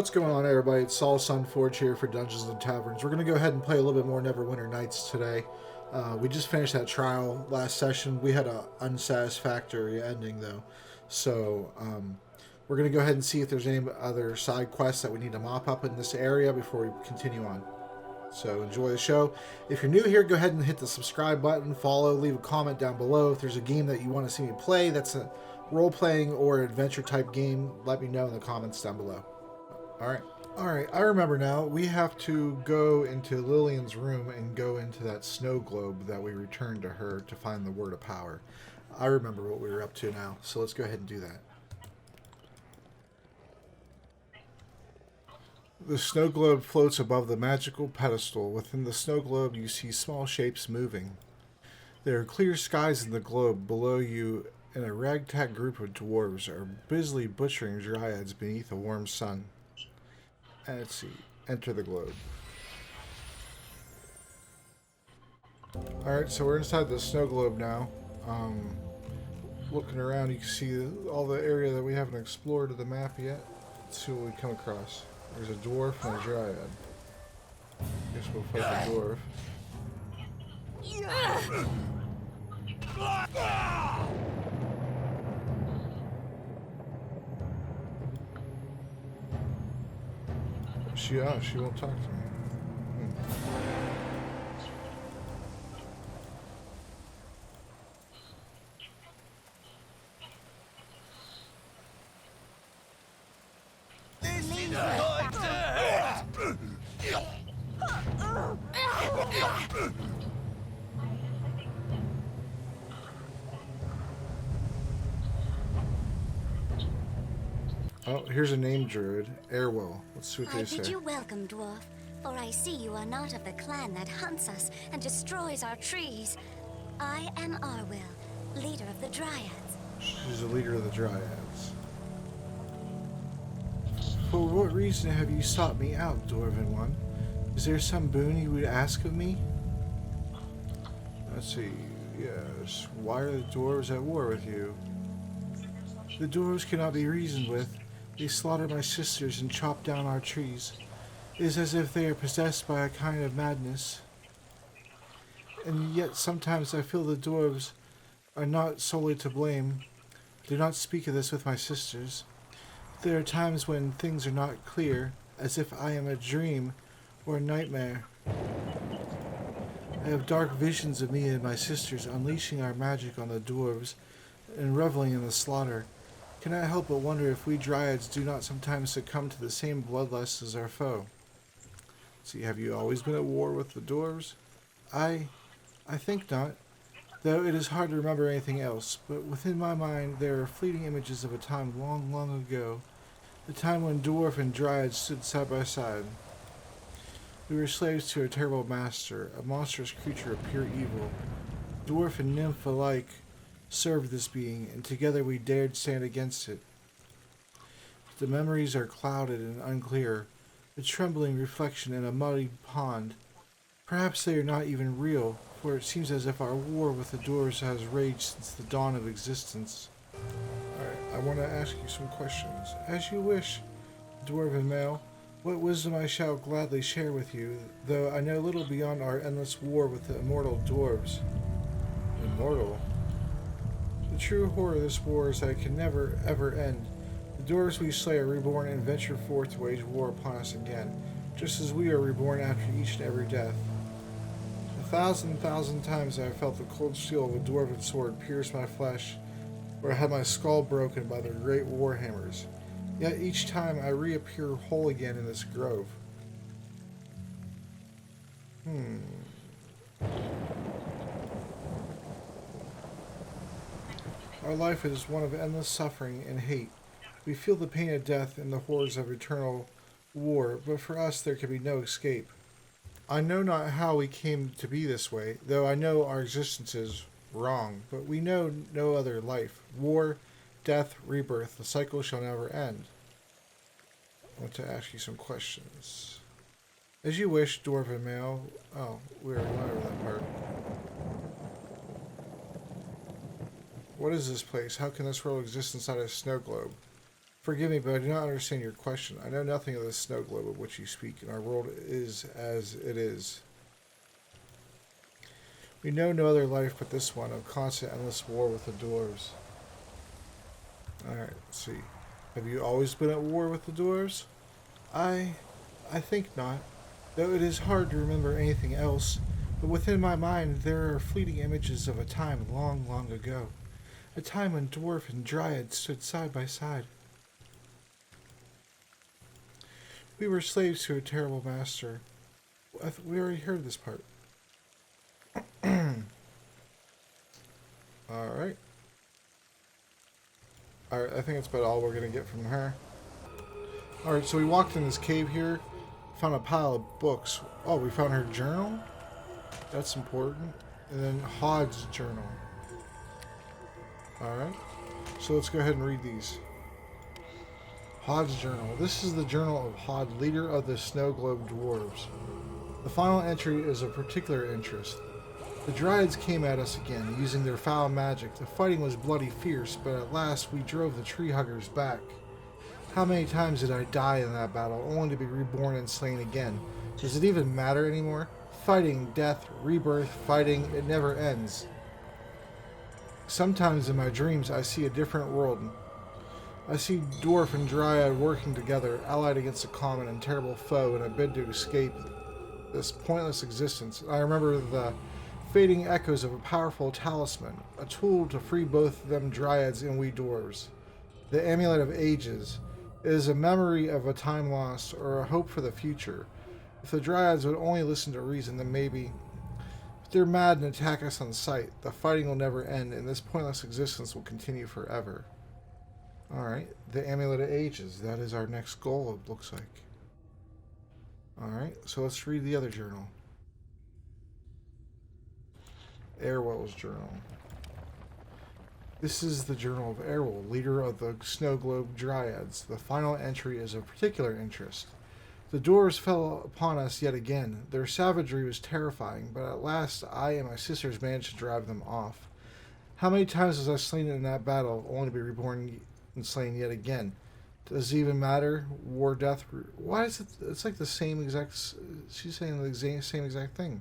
What's going on, everybody? It's Saul Sunforge here for Dungeons and Taverns. We're going to go ahead and play a little bit more Neverwinter Nights today. We just finished that trial last session. We had an unsatisfactory ending, though. So, we're going to go ahead and see if there's any other side quests that we need to mop up in this area before we continue on. So, enjoy the show. If you're new here, go ahead and hit the subscribe button, follow, leave a comment down below. If there's a game that you want to see me play that's a role-playing or adventure type game, let me know in the comments down below. Alright, I remember now. We have to go into Lillian's room and go into that snow globe that we returned to her to find the word of power. I remember what we were up to now, so let's go ahead and do that. The snow globe floats above the magical pedestal. Within the snow globe, you see small shapes moving. There are clear skies in the globe. Below you, and a ragtag group of dwarves are busily butchering dryads beneath a warm sun. And let's see, enter the globe. Alright, so we're inside the snow globe now. Looking around, you can see all the area that we haven't explored of the map yet. Let's see what we come across. There's a dwarf and a dryad. Guess we'll fight the dwarf. She won't talk to me. Oh, here's a name druid, Airwell. Let's see what they say. I bid you welcome, dwarf, for I see you are not of the clan that hunts us and destroys our trees. I am Arwyll, leader of the Dryads. She's the leader of the Dryads. For what reason have you sought me out, Dwarven one? Is there some boon you would ask of me? Let's see. Yes. Why are the dwarves at war with you? The dwarves cannot be reasoned with. They slaughter my sisters and chop down our trees. It is as if they are possessed by a kind of madness. And yet sometimes I feel the dwarves are not solely to blame. Do not speak of this with my sisters. There are times when things are not clear, as if I am a dream or a nightmare. I have dark visions of me and my sisters unleashing our magic on the dwarves and reveling in the slaughter. Cannot help but wonder if we dryads do not sometimes succumb to the same bloodlust as our foe. See, have you always been at war with the dwarves? I think not, though it is hard to remember anything else, but within my mind there are fleeting images of a time long, long ago, the time when dwarf and dryad stood side by side. We were slaves to a terrible master, a monstrous creature of pure evil. Dwarf and nymph alike served this being, and together we dared stand against it. The memories are clouded and unclear, a trembling reflection in a muddy pond. Perhaps they are not even real, for it seems as if our war with the dwarves has raged since the dawn of existence. Alright, I want to ask you some questions. As you wish, dwarven male. What wisdom I shall gladly share with you, though I know little beyond our endless war with the immortal dwarves. Immortal? The true horror of this war is that it can never, ever end. The dwarves we slay are reborn and venture forth to wage war upon us again, just as we are reborn after each and every death. 1,000 times I have felt the cold steel of a dwarven sword pierce my flesh, or I had my skull broken by their great war hammers. Yet each time I reappear whole again in this grove. Our life is one of endless suffering and hate. We feel the pain of death and the horrors of eternal war, but for us there can be no escape. I know not how we came to be this way, though I know our existence is wrong, but we know no other life. War, death, rebirth, the cycle shall never end. I want to ask you some questions. As you wish, dwarven male. Oh, we already went over that part. What is this place? How can this world exist inside a snow globe? Forgive me, but I do not understand your question. I know nothing of the snow globe of which you speak, and our world is as it is. We know no other life but this one, of constant endless war with the dwarves. Alright, let's see. Have you always been at war with the dwarves? I think not, though it is hard to remember anything else, but within my mind there are fleeting images of a time long, long ago. A time when dwarf and dryad stood side by side. We were slaves to a terrible master. We already heard this part. Alright. Alright, I think that's about all we're going to get from her. Alright, so we walked in this cave here. Found a pile of books. Oh, we found her journal? That's important. And then Hod's journal. Alright. So let's go ahead and read these. Hod's journal. This is the journal of Hod, leader of the Snow Globe Dwarves. The final entry is of particular interest. The Dryads came at us again, using their foul magic. The fighting was bloody fierce, but at last we drove the tree huggers back. How many times did I die in that battle, only to be reborn and slain again? Does it even matter anymore? Fighting, death, rebirth, fighting, it never ends. Sometimes in my dreams I see a different world. I see dwarf and dryad working together, allied against a common and terrible foe in a bid to escape this pointless existence. I remember the fading echoes of a powerful talisman, a tool to free both them dryads and we dwarves. The Amulet of Ages. It is a memory of a time lost, or a hope for the future. If the dryads would only listen to reason, then maybe. If they're mad and attack us on sight, the fighting will never end, and this pointless existence will continue forever. Alright, the Amulet of Ages. That is our next goal, it looks like. Alright, so let's read the other journal. Airwell's journal. This is the journal of Airwell, leader of the Snow Globe Dryads. The final entry is of particular interest. The dwarves fell upon us yet again. Their savagery was terrifying, but at last I and my sisters managed to drive them off. How many times was I slain in that battle, only to be reborn and slain yet again? Does it even matter? War, death. Why is it? It's like the same exact. She's saying the same exact thing.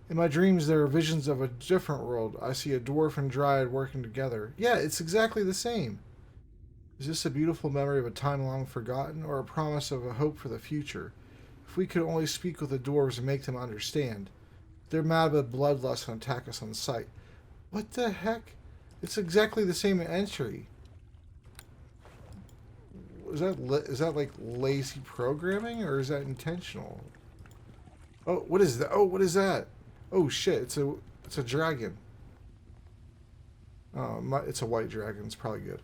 In my dreams, there are visions of a different world. I see a dwarf and dryad working together. Yeah, it's exactly the same. Is this a beautiful memory of a time long forgotten, or a promise of a hope for the future? If we could only speak with the dwarves and make them understand. They're mad with bloodlust and attack us on sight. What the heck? It's exactly the same entry. Is that like lazy programming, or is that intentional? Oh, what is that? Oh, what is that? Oh shit! It's a dragon. It's a white dragon. It's probably good.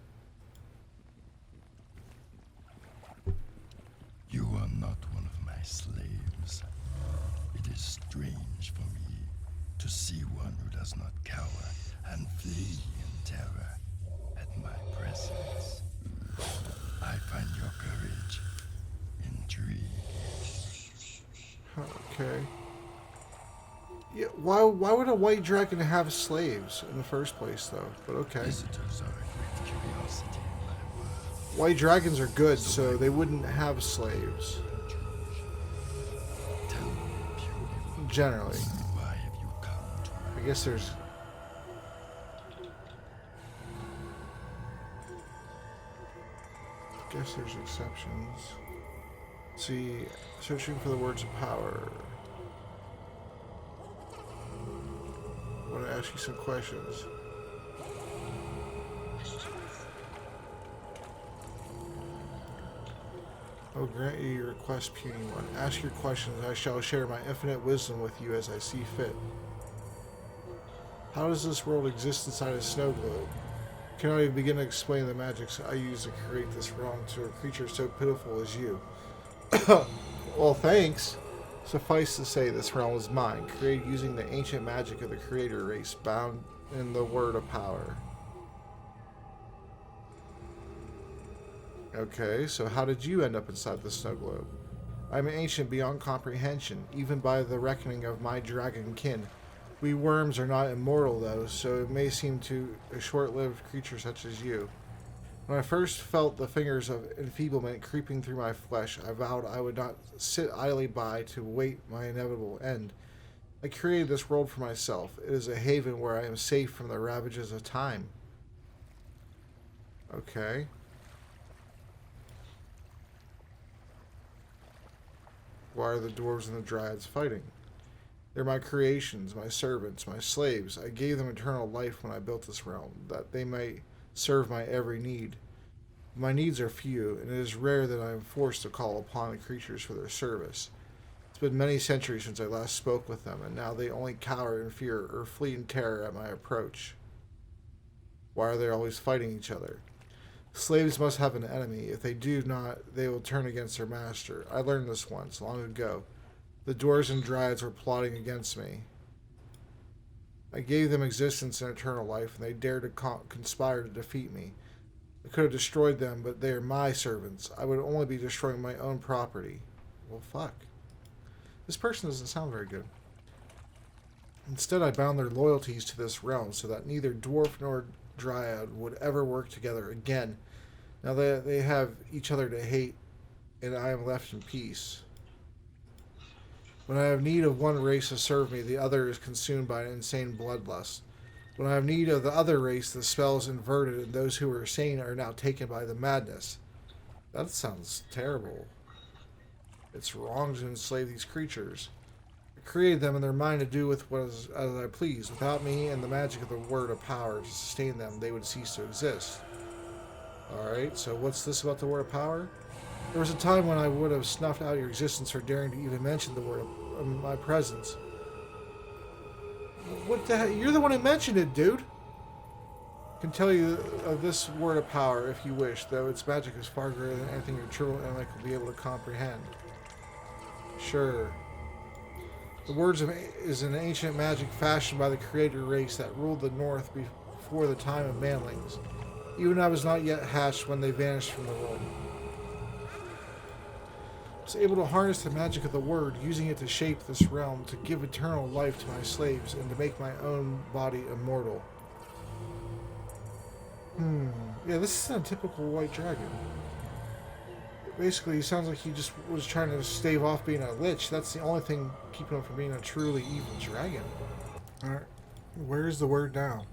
You are not one of my slaves. It is strange for me to see one who does not cower and flee in terror at my presence. I find your courage intriguing. Okay. Yeah, why would a white dragon have slaves in the first place, though? But okay. Visitors are a great curiosity in my world. White dragons are good, so they wouldn't have slaves. Tell me, beautiful, Generally. why have you come to I guess there's... exceptions. See, searching for the words of power. I want to ask you some questions. I will grant you your request, puny one. Ask your questions, I shall share my infinite wisdom with you as I see fit. How does this world exist inside a snow globe? Can I begin to explain the magics I use to create this realm to a creature so pitiful as you? Well, thanks. Suffice to say, this realm is mine, created using the ancient magic of the creator race, bound in the word of power. Okay, so how did you end up inside the snow globe? I'm ancient beyond comprehension, even by the reckoning of my dragon kin. We worms are not immortal, though, so it may seem to a short-lived creature such as you. When I first felt the fingers of enfeeblement creeping through my flesh, I vowed I would not sit idly by to wait my inevitable end. I created this world for myself. It is a haven where I am safe from the ravages of time. Okay. Why are the dwarves and the dryads fighting? They're my creations, my servants, my slaves. I gave them eternal life when I built this realm, that they might serve my every need. My needs are few, and it is rare that I am forced to call upon the creatures for their service. It's been many centuries since I last spoke with them, and now they only cower in fear or flee in terror at my approach. Why are they always fighting each other? Slaves must have an enemy. If they do not, they will turn against their master. I learned this once, long ago. The dwarves and dryads were plotting against me. I gave them existence and eternal life, and they dared to conspire to defeat me. I could have destroyed them, but they are my servants. I would only be destroying my own property. Well, fuck. This person doesn't sound very good. Instead, I bound their loyalties to this realm so that neither dwarf nor dryad would ever work together again. Now they have each other to hate, and I am left in peace. When I have need of one race to serve me, the other is consumed by an insane bloodlust. When I have need of the other race, the spell is inverted, and those who are sane are now taken by the madness. That sounds terrible. It's wrong to enslave these creatures. I created them in their mind to do with what as I please. Without me and the magic of the word of power to sustain them, they would cease to exist. Alright, so what's this about the word of power? There was a time when I would have snuffed out your existence for daring to even mention the word of my presence. What the heck? You're the one who mentioned it, dude! I can tell you of this word of power if you wish, though its magic is far greater than anything your true intellect will be able to comprehend. Sure. The words is an ancient magic fashioned by the creator race that ruled the north before the time of manlings. Even I was not yet hatched when they vanished from the world. I was able to harness the magic of the word, using it to shape this realm, to give eternal life to my slaves, and to make my own body immortal. Yeah, this is a typical white dragon. Basically, it sounds like he just was trying to stave off being a lich. That's the only thing keeping him from being a truly evil dragon. Alright, where's the word now?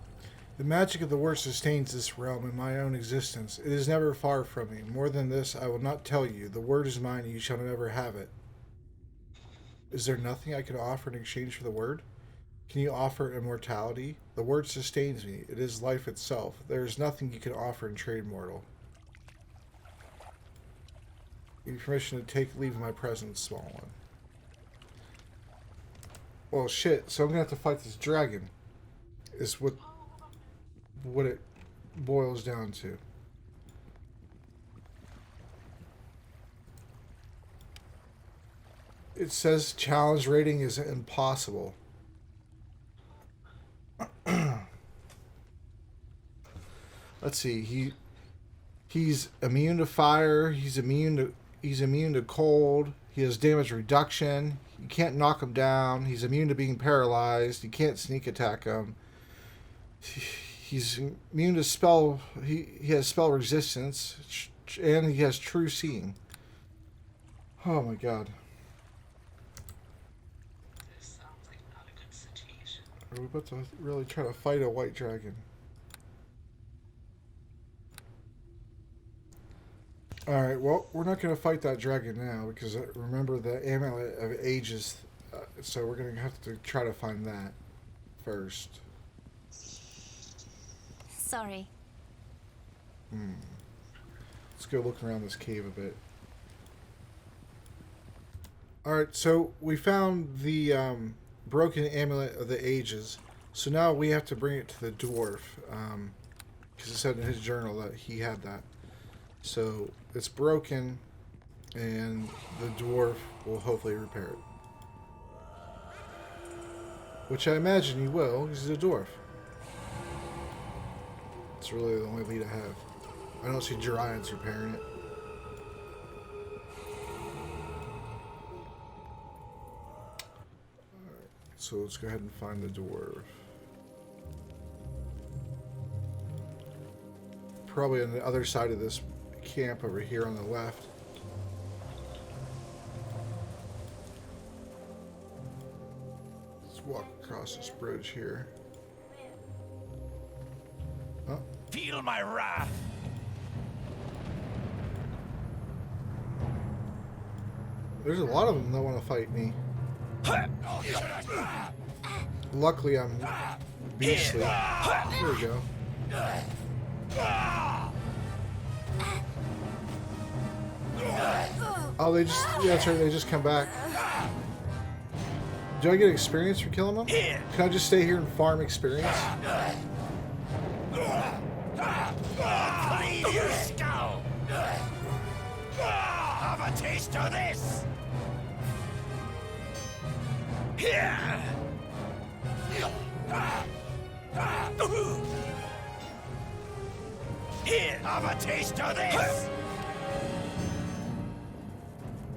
The magic of the word sustains this realm in my own existence. It is never far from me. More than this, I will not tell you. The word is mine, and you shall never have it. Is there nothing I can offer in exchange for the word? Can you offer immortality? The word sustains me. It is life itself. There is nothing you can offer in trade, mortal. Give you permission to take leave of my presence, small one. Well, shit. So I'm gonna have to fight this dragon. Is what it boils down to. It says challenge rating is impossible. Let's see. He's immune to fire. He's immune to cold. He has damage reduction. You can't knock him down. He's immune to being paralyzed. You can't sneak attack him. He's immune to spell. He has spell resistance, and he has true seeing. Oh my god. This sounds like not a good situation. Are we about to really try to fight a white dragon? Alright, well, we're not going to fight that dragon now, because remember the Amulet of Ages, so we're going to have to try to find that first. Sorry. Let's go look around this cave a bit. Alright, so we found the broken Amulet of the Ages, so now we have to bring it to the dwarf, because it said in his journal that he had that. So it's broken, and the dwarf will hopefully repair it. Which I imagine he will, because he's a dwarf. It's really the only lead I have. I don't see dryads repairing it. Alright, so let's go ahead and find the dwarf. probably on the other side of this camp over here on the left. Let's walk across this bridge here. Oh, Feel my wrath. there's a lot of them that want to fight me. Luckily, I'm beastly. There we go. Oh, they just, yeah, that's right, they just come back. Do I get experience for killing them? Can I just stay here and farm experience? Cleave your skull. Have a taste of this. Here. Here, have a taste of this.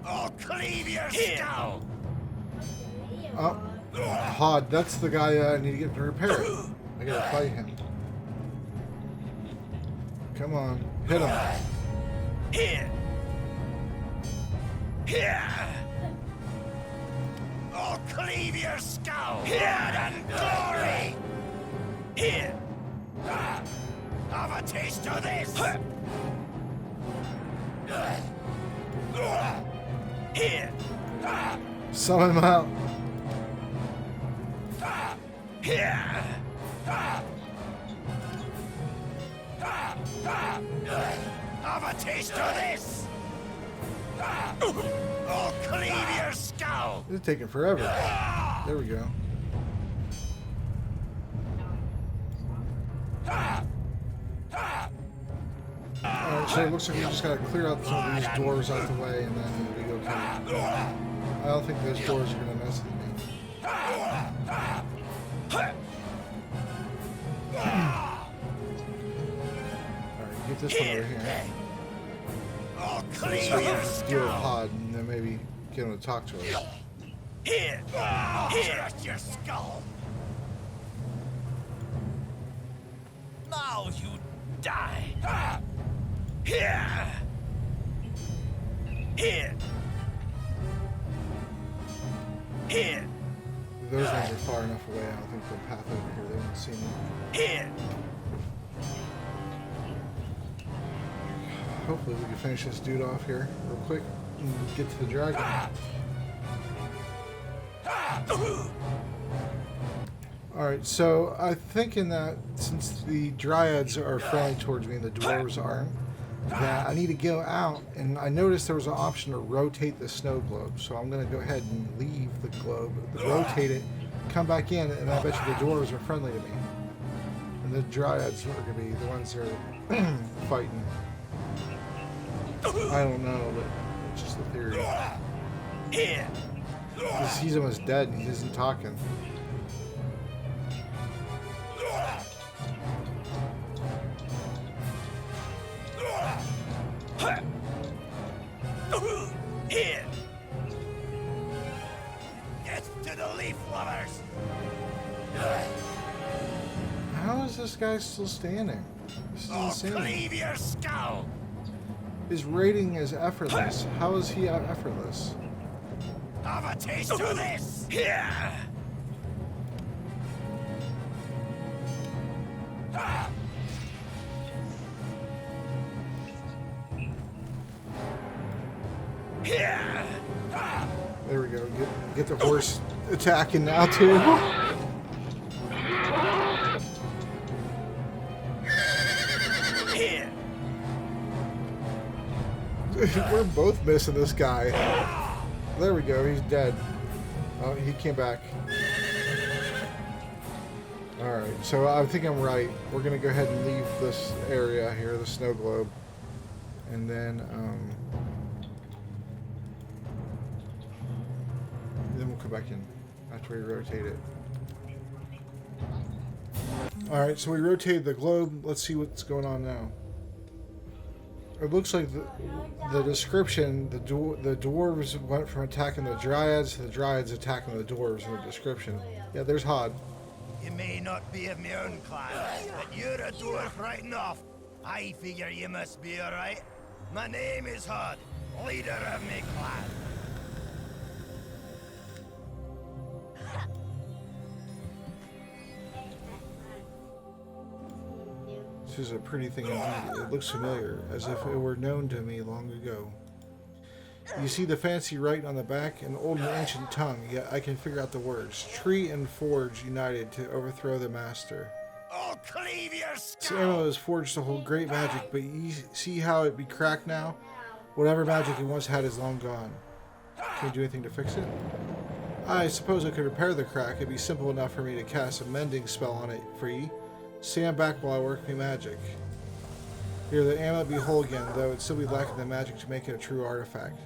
I'll cleave your skull. Oh, Hod, that's the guy I need to get to repair. I gotta fight him. Come on, hit him. Here. Here. I'll cleave your skull. Here and glory. Here. Have a taste of this. Here. Summon him out. Here. Have a taste of this. I'll cleave your skull. This is taking forever. There we go. Alright, so it looks like we just gotta clear out some of these doors out the way and then we go okay. I don't think those doors are gonna mess with me. Alright, get this one over here. I'll So cleave we your can deal with skull. Hod and then maybe get him to talk to us. Here. Here. Your skull. Now you die. Here. Here. Here. Those ones are far enough away, I don't think they'll path over here, they won't see me. Here. Hopefully we can finish this dude off here real quick and get to the dragon. Alright, so I'm thinking that since the dryads are friendly towards me and the dwarves aren't, that I need to go out, and I noticed there was an option to rotate the snow globe, so I'm going to go ahead and leave the globe, rotate it, come back in, and I bet you the dwarves are friendly to me. And the dryads are going to be the ones that are fighting. I don't know, but it's just a theory. Here. Because he's almost dead and he isn't talking. Here. Get to the leaf lovers. How is this guy still standing? This is I'll insane. cleave your skull. His rating is effortless. How is he effortless? Have a taste of this. Here. Here. There we go. Get the horse attacking now too. Here. We're both missing this guy. There we go. He's dead. Oh, he came back. Alright, so I think I'm right. We're going to go ahead and leave this area here, the snow globe. And then we'll come back in after we rotate it. Alright, so we rotated the globe. Let's see what's going on now. It looks like the description, the dwarves went from attacking the dryads to the dryads attacking the dwarves in the description. Yeah, there's Hod. You may not be of my own clan, but you're a dwarf right enough. I figure you must be alright. My name is Hod, leader of me clan. This is a pretty thing indeed. It looks familiar, as if it were known to me long ago. You see the fancy writing on the back, an old and ancient tongue, yet I can figure out the words. Tree and Forge united to overthrow the Master. I'll cleave your This skull! amulet is forged to hold great magic, but you see how it be cracked now? Whatever magic it once had is long gone. Can you do anything to fix it? I suppose I could repair the crack. It'd be simple enough for me to cast a mending spell on it for ye. Stand back while I work me magic. Here, the amulet be whole again, though it still be lacking the magic to make it a true artifact.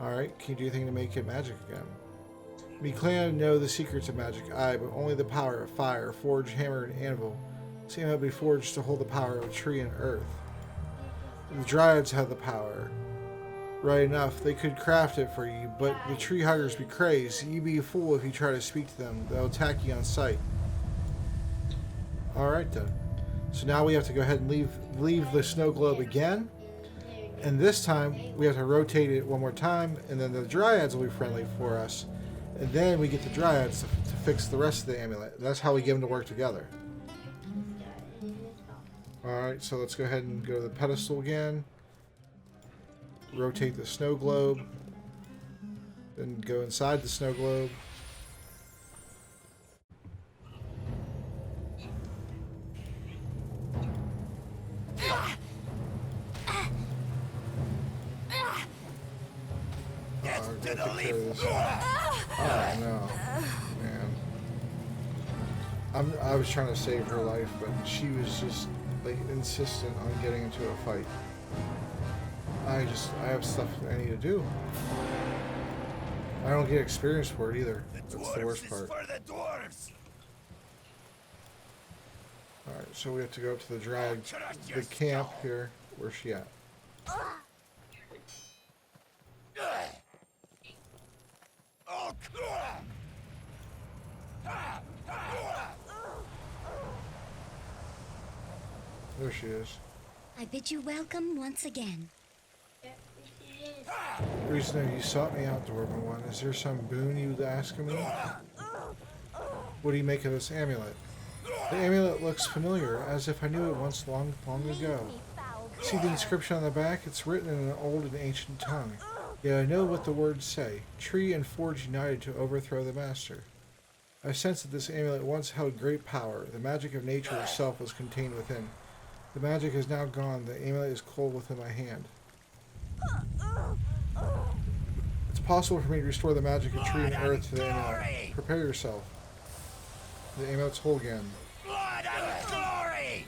Alright, can you do anything to make it magic again? Me clan know the secrets of magic, aye, but only the power of fire, forge, hammer, and anvil. This amulet be forged to hold the power of tree and earth. The Dryads have the power. Right enough, they could craft it for you, but the tree huggers be crazed. You be a fool if you try to speak to them. They'll attack you on sight. Alright then. So now we have to go ahead and leave the snow globe again. And this time, we have to rotate it one more time, and then the Dryads will be friendly for us. And then we get the Dryads to fix the rest of the amulet. That's how we get them to work together. Alright, so let's go ahead and go to the pedestal again. Rotate the snow globe. Then go inside the snow globe. To the leaf! Oh no, man. I was trying to save her life, but she was just like insistent on getting into a fight. I have stuff I need to do. I don't get experience for it either. That's the worst part. For the dwarves. Alright, so we have to go up to the camp here. Where's she at? There she is. I bid you welcome once again. The reason you sought me out, Dwarven One, is there some boon you'd ask of me? What do you make of this amulet? The amulet looks familiar, as if I knew it once long ago. See the inscription on the back? It's written in an old and ancient tongue. Yet I know what the words say. Tree and Forge united to overthrow the Master. I sense that this amulet once held great power. The magic of nature itself was contained within. The magic is now gone. The amulet is cold within my hand. It's possible for me to restore the magic of tree and earth to the amulet. Prepare yourself. The amulet's whole again. Blood and glory!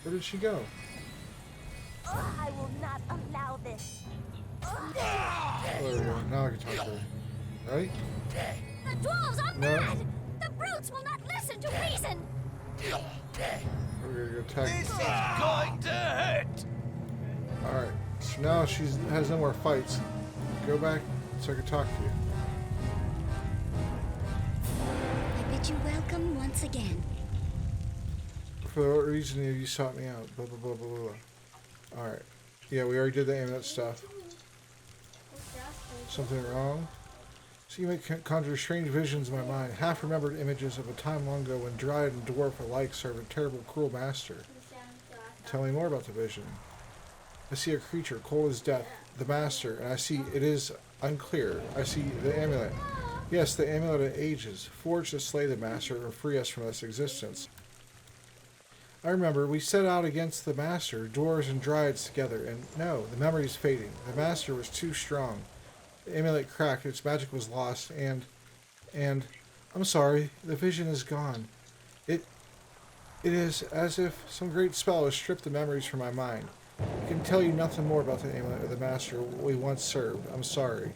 Where did she go? I will not allow this. Oh, there we go. Now I can talk to her. Ready? The dwarves are No. mad! The brutes will not listen to reason! We're gonna go attack. This is going to hurt! Alright. So now she has no more fights. Go back so I can talk to you. I bid you welcome once again. For what reason have you sought me out? Blah, blah, blah, blah, blah. Alright. Yeah, we already did the amulet stuff. Something wrong? So you may conjure strange visions in my mind, half-remembered images of a time long ago when Dryad and Dwarf alike served a terrible, cruel master. Tell me more about the vision. I see a creature, cold as death, the master, and I see it is unclear. I see the amulet. Yes, the amulet of ages, forged to slay the master and free us from this existence. I remember, we set out against the master, dwarves and dryads together, and no, the memory is fading. The master was too strong. The amulet cracked, its magic was lost, and I'm sorry, the vision is gone. It is as if some great spell has stripped the memories from my mind. I can tell you nothing more about the amulet or the master we once served. I'm sorry.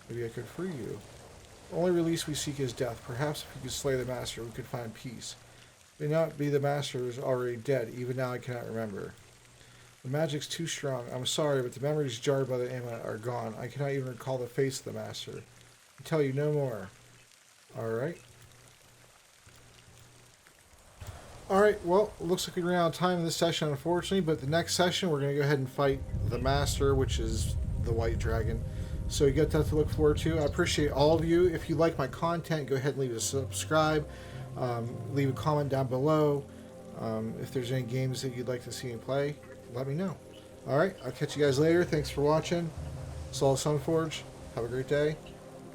Maybe I could free you. The only release we seek is death. Perhaps if we could slay the master, we could find peace. It may not be the master who is already dead. Even now I cannot remember. The magic's too strong. I'm sorry, but the memories jarred by the amulet are gone. I cannot even recall the face of the master. I can tell you no more. Alright. Alright, well, looks like we ran out of time in this session, unfortunately, but the next session we're going to go ahead and fight the Master, which is the White Dragon. So you got that to look forward to. I appreciate all of you. If you like my content, go ahead and leave a subscribe. Leave a comment down below. If there's any games that you'd like to see me play, let me know. Alright, I'll catch you guys later. Thanks for watching. Soul Sunforge. Have a great day.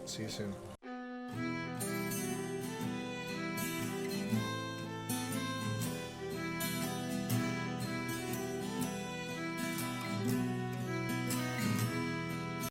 See you soon.